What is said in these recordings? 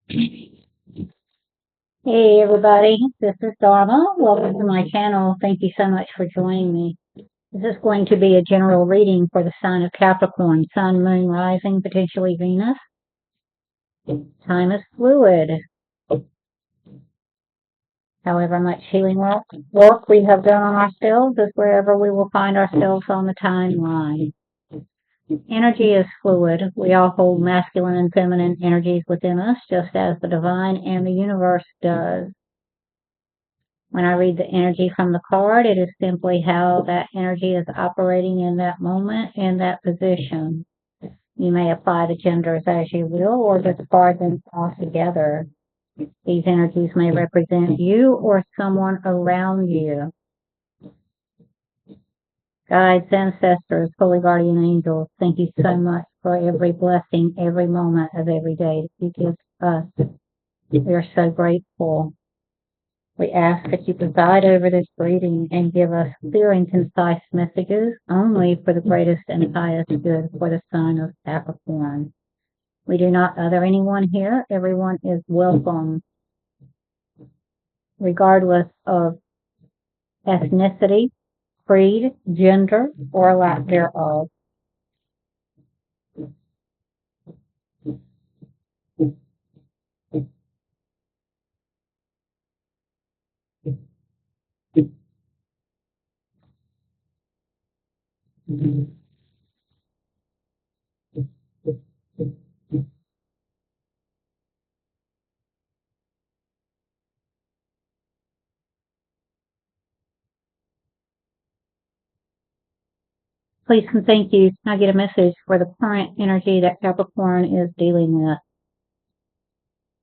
Hey everybody, this is Dharma. Welcome to my channel. Thank you so much for joining me. This is going to be a general reading for the sign of Capricorn, Sun, Moon, Rising, potentially Venus. Time is fluid. However much healing work we have done on ourselves is wherever we will find ourselves on the timeline. Energy is fluid. We all hold masculine and feminine energies within us, just as the divine and the universe does. When I read the energy from the card, it is simply how that energy is operating in that moment, in that position. You may apply the genders as you will or discard them altogether. These energies may represent you or someone around you. Guides, ancestors, holy guardian angels, thank you so much for every blessing, every moment of every day that you give us. We are so grateful. We ask that you preside over this reading and give us clear and concise messages only for the greatest and highest good for the sign of Capricorn. We do not other anyone here. Everyone is welcome, regardless of ethnicity, creed, gender, or lack thereof. Please and thank you. I get a message for the current energy that Capricorn is dealing with.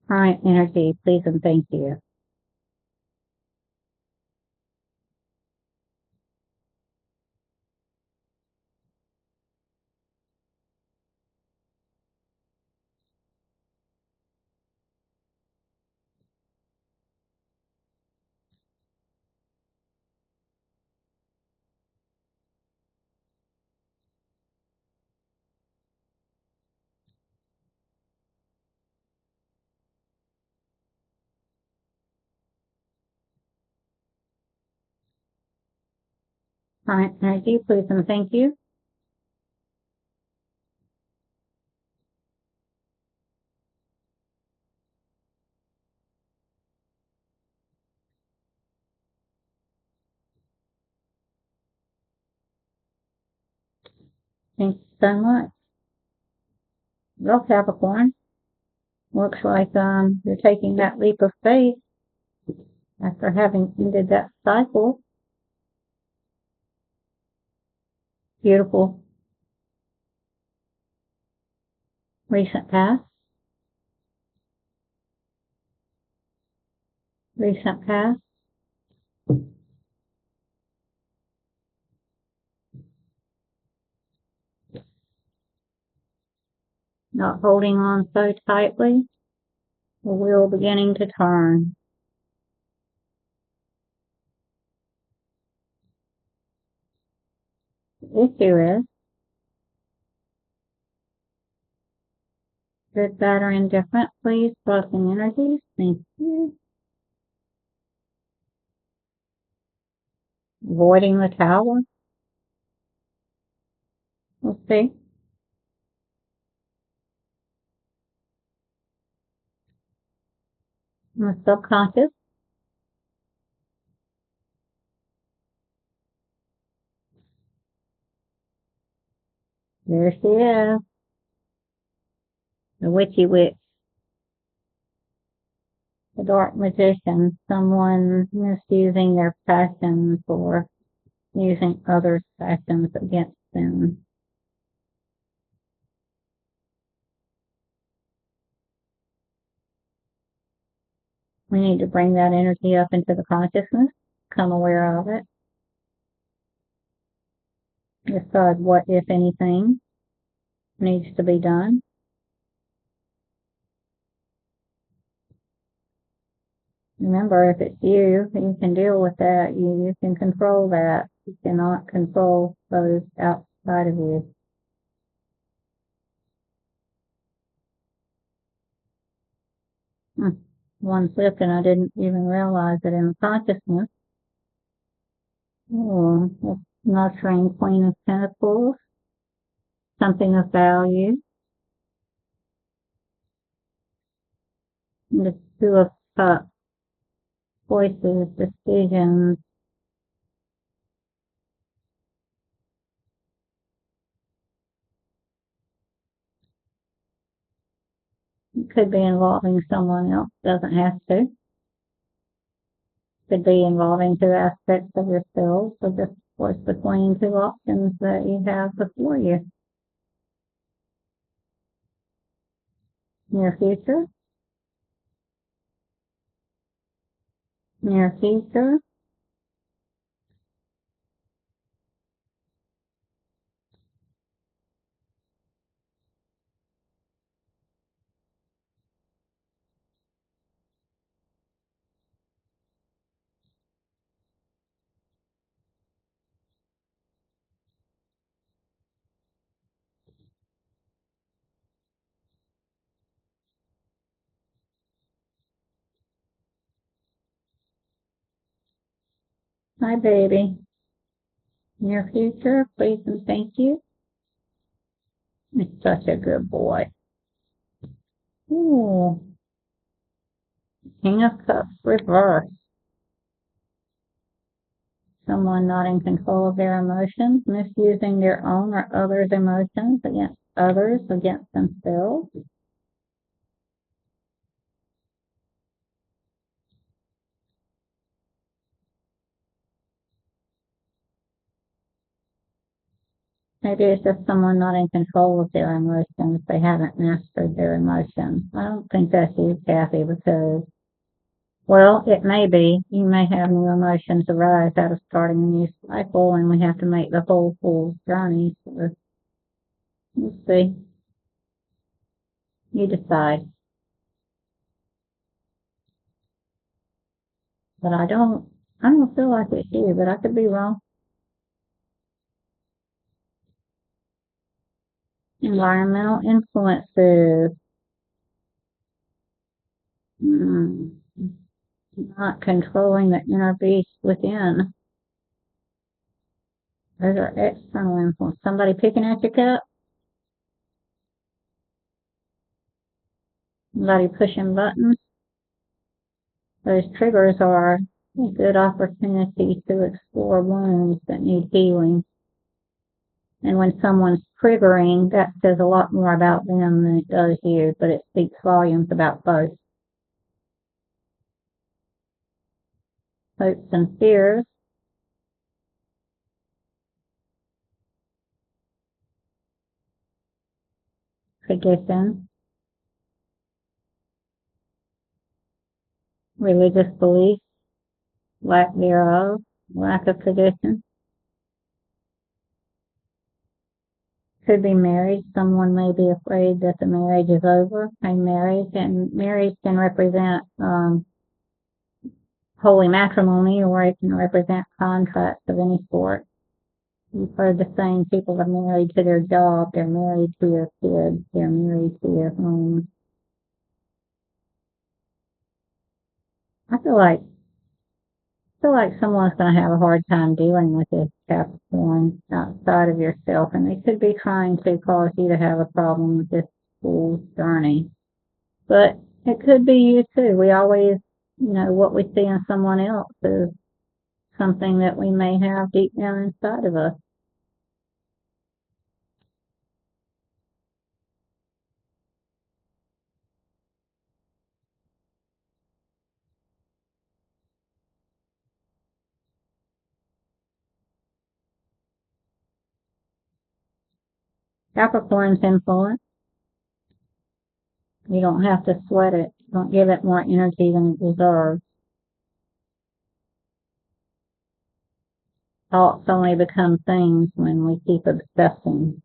Current energy, please and thank you. Current energy, please and thank you. Thank you so much. Well, Capricorn, looks like you're taking that leap of faith after having ended that cycle. Beautiful. Recent past. Recent past. Not holding on so tightly. The wheel beginning to turn. The issue is good, bad, or indifferent, please. Crossing energies. Thank you. Avoiding the tower. We'll see. The subconscious. There she is. The witchy witch. The dark magician. Someone misusing their passions or using others' passions against them. We need to bring that energy up into the consciousness, become aware of it, decide what, if anything, needs to be done. Remember, if it's you, you can deal with that. You can control that. You cannot control those outside of you. One slipped and I didn't even realize it in consciousness. Oh, that's nurturing Queen of Pentacles, something of value. And the Two of Cups, choices, decisions. It could be involving someone else, doesn't have to. Could be involving two aspects of yourself, so just choice between two options that you have before you. Near future, near future, hi baby. Near future, please and thank you. It's such a good boy. Ooh, King of Cups reverse. Someone not in control of their emotions, misusing their own or others' emotions against others, against themselves. Maybe it's just someone not in control of their emotions. They haven't mastered their emotions. I don't think that's you, Kathy, because, well, it may be. You may have new emotions arise out of starting a new cycle, and we have to make the whole full journey. So, let's see. You decide. But I don't feel like it's you, but I could be wrong. Environmental influences. Mm, not controlling the inner beast within. Those are external influence. Somebody picking at your cup. Somebody pushing buttons. Those triggers are a good opportunity to explore wounds that need healing. And when someone's triggering, that says a lot more about them than it does you, but it speaks volumes about both. Hopes and fears. Tradition. Religious belief. Lack thereof. Lack of tradition. Could be marriage. Someone may be afraid that the marriage is over. A marriage, and marriage can represent holy matrimony, or it can represent contracts of any sort. You've heard the saying, people are married to their job, they're married to their kids, they're married to their home. I feel like someone's going to have a hard time dealing with this Capricorn outside of yourself, and they could be trying to cause you to have a problem with this fool's journey. But it could be you too. We always, what we see in someone else is something that we may have deep down inside of us. Capricorn's influence. You don't have to sweat it. Don't give it more energy than it deserves. Thoughts only become things when we keep obsessing.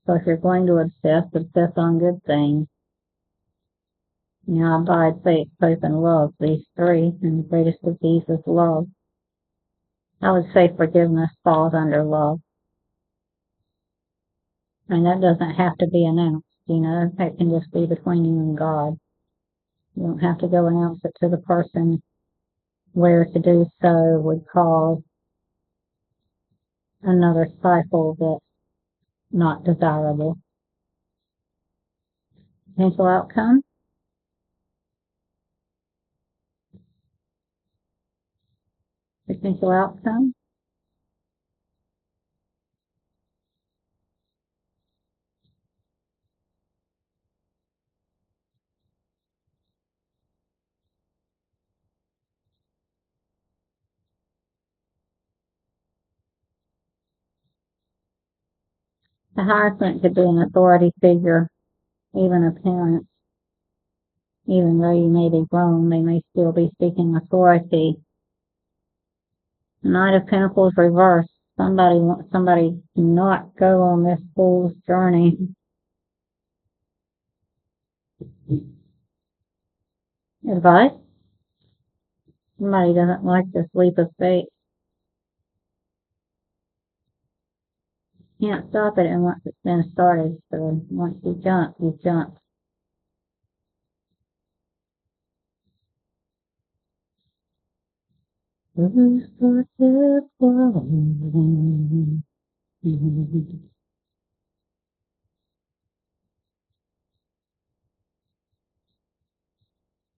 So if you're going to obsess on good things. Abide, faith, hope, and love, these three, and the greatest of these is love. I would say forgiveness falls under love. And that doesn't have to be announced. you know. That can just be between you and God. You don't have to go announce it to the person, where to do so would cause another cycle that's not desirable. Potential outcome. Potential outcome. The Hierophant could be an authority figure, even a parent. Even though you may be grown, they may still be seeking authority. Knight of Pentacles reversed. Somebody wants somebody to not go on this fool's journey. Advice? Somebody doesn't like this leap of faith. Can't stop it, and once it's been started, so once you jump, you jump.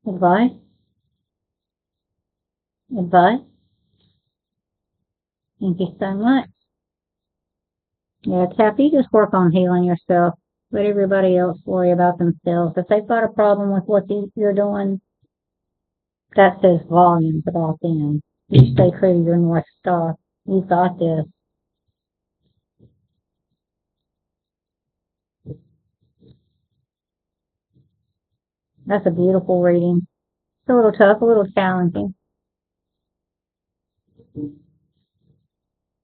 Advice? Advice? Thank you so much. Yeah, Taffy, just work on healing yourself. Let everybody else worry about themselves. If they've got a problem with what you're doing, that says volumes about them. You stay true to your North Star. You got this. That's a beautiful reading. It's a little tough, a little challenging.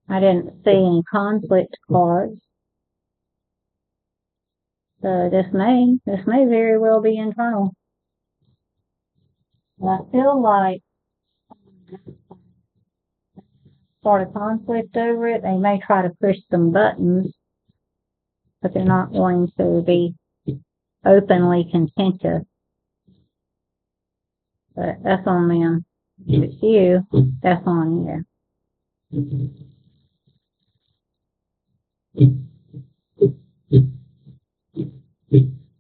I didn't see any conflict cards. So this may very well be internal. And I feel like start a conflict over it. They may try to push some buttons, but they're not going to be openly contentious. But that's on them. If it's you, that's on you. You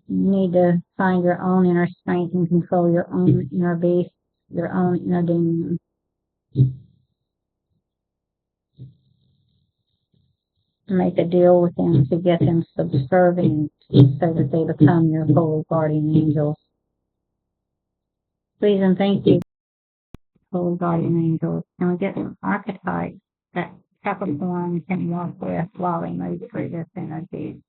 need to find your own inner strength and control your own inner beast, your own inner demon. Make a deal with them to get them subservient so that they become your holy guardian angels. Please and thank you, holy guardian angels. Can we get some archetypes that Capricorn can work with while they move through this energy?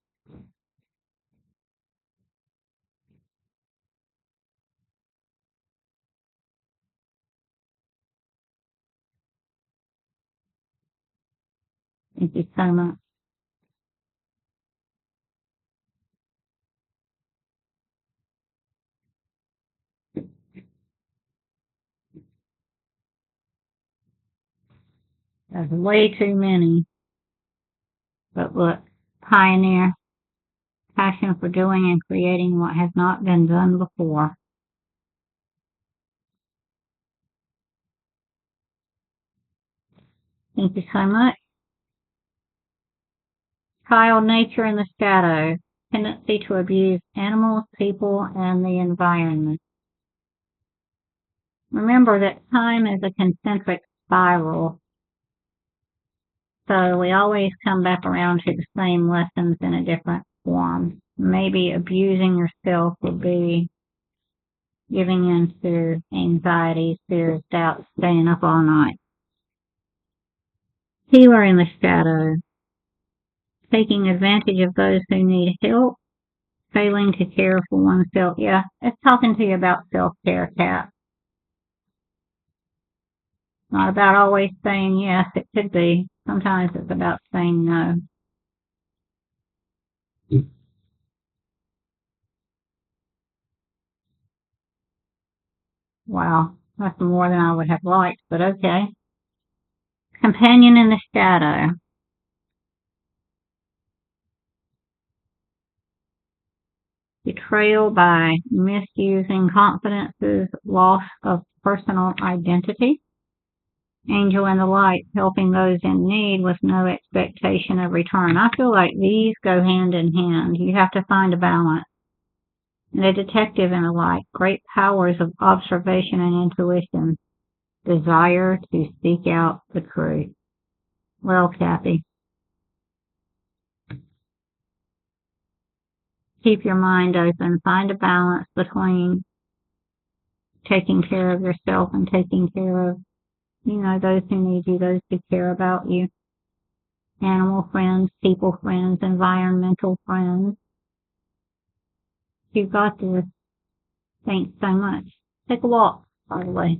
Thank you so much. There's way too many. But look, pioneer, passion for doing and creating what has not been done before. Thank you so much. Child nature in the shadow, tendency to abuse animals, people, and the environment. Remember that time is a concentric spiral, so we always come back around to the same lessons in a different form. Maybe abusing yourself would be giving in to anxiety, fears, doubts, staying up all night. Healer in the shadow, taking advantage of those who need help, failing to care for oneself. Yeah, it's talking to you about self-care, Kat. Not about always saying yes, it could be. Sometimes it's about saying no. Wow, that's more than I would have liked, but okay. Companion in the shadow. betrayal by misusing confidences, loss of personal identity. Angel in the light, helping those in need with no expectation of return. I feel like these go hand in hand. You have to find a balance. And a detective in the light, great powers of observation and intuition, desire to seek out the truth. Well, Kathy, keep your mind open. Find a balance between taking care of yourself and taking care of, those who need you, those who care about you. Animal friends, people friends, environmental friends. You've got this. Thanks so much. Take a walk, by the way.